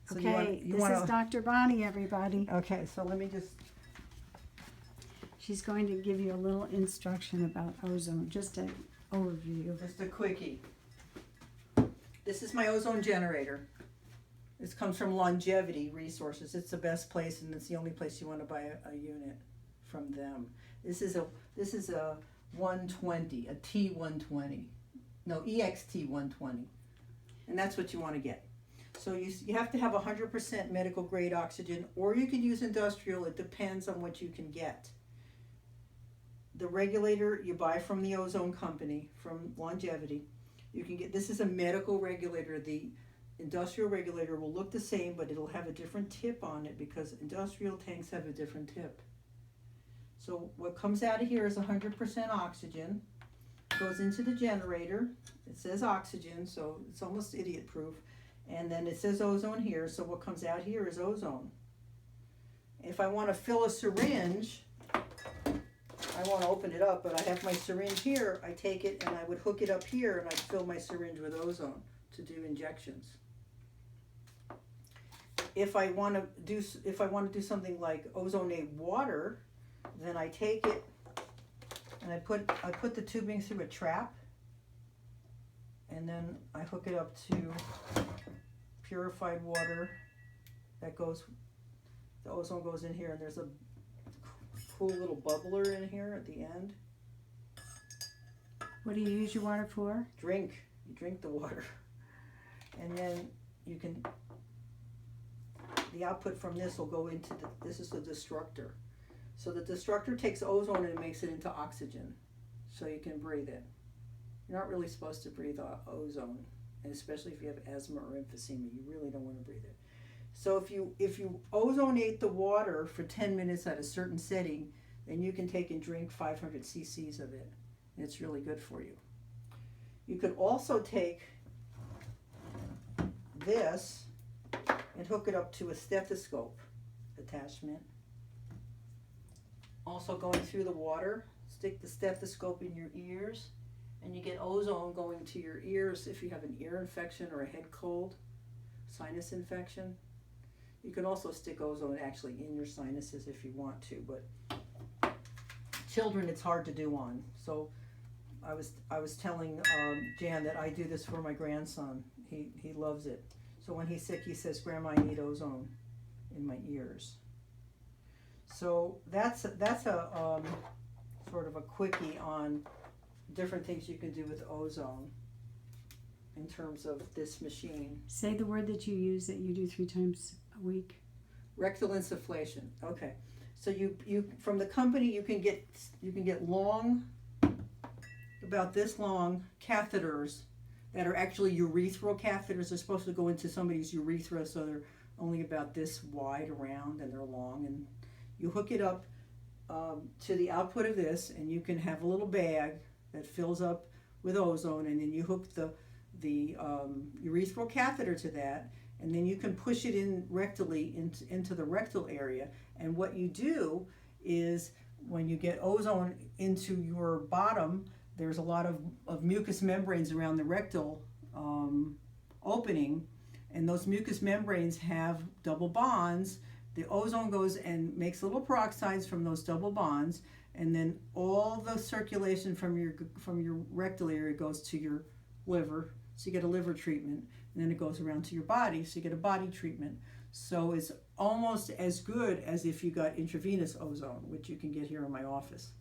So Okay, you this wanna, is Dr. Bonnie, everybody. okay, so let me just, She's going to give you a little instruction about ozone, just an overview. just a quickie. This is my ozone generator. This comes from Longevity Resources. It's the best place, and it's the only place you want to buy a unit from them. This is a 120, a T120. No, EXT 120. And that's what you want to get. So you have to have 100% medical grade oxygen, or you can use industrial. It depends on what you can get. The regulator you buy from the ozone company, from Longevity. You can get, this is a medical regulator. The industrial regulator will look the same, but it'll have a different tip on it because industrial tanks have a different tip. So what comes out of here is 100% oxygen, goes into the generator. It says oxygen, so it's almost idiot proof. And then it says ozone here, so what comes out here is ozone. If I want to fill a syringe, I want to open it up, but I have my syringe here. I take it and I would hook it up here and I'd fill my syringe with ozone to do injections. If I want to do something like ozonate water, then I take it and I put the tubing through a trap, and then I hook it up to purified water that goes, the ozone goes in here, and there's a cool little bubbler in here at the end. What do you use your water for? You drink the water. And then you can, the output from this will go into this is the destructor. So the destructor takes ozone and makes it into oxygen, so you can breathe it. You're not really supposed to breathe ozone, and especially if you have asthma or emphysema, you really don't want to breathe it. So if you ozonate the water for 10 minutes at a certain setting, then you can take and drink 500 cc's of it, and it's really good for you. You could also take this and hook it up to a stethoscope attachment. Also going through the water, stick the stethoscope in your ears, and you get ozone going to your ears if you have an ear infection or a head cold, sinus infection. You can also stick ozone actually in your sinuses if you want to, but children it's hard to do on. So I was telling Jan that I do this for my grandson. He loves it. So when he's sick, he says, "Grandma, I need ozone in my ears." So that's a sort of a quickie on different things you can do with ozone in terms of this machine. Say the word that you use that you do 3 times a week. Rectal insufflation. Okay. So you from the company you can get long, about this long catheters that are actually urethral catheters. They're supposed to go into somebody's urethra, so they're only about this wide around and they're long, and you hook it up to the output of this, and you can have a little bag that fills up with ozone, and then you hook the urethral catheter to that, and then you can push it in rectally into the rectal area. And what you do is when you get ozone into your bottom, there's a lot of mucous membranes around the rectal opening, and those mucous membranes have double bonds. The ozone goes and makes little peroxides from those double bonds, and then all the circulation from your rectal area goes to your liver. So you get a liver treatment, and then it goes around to your body, so you get a body treatment. So it's almost as good as if you got intravenous ozone, which you can get here in my office.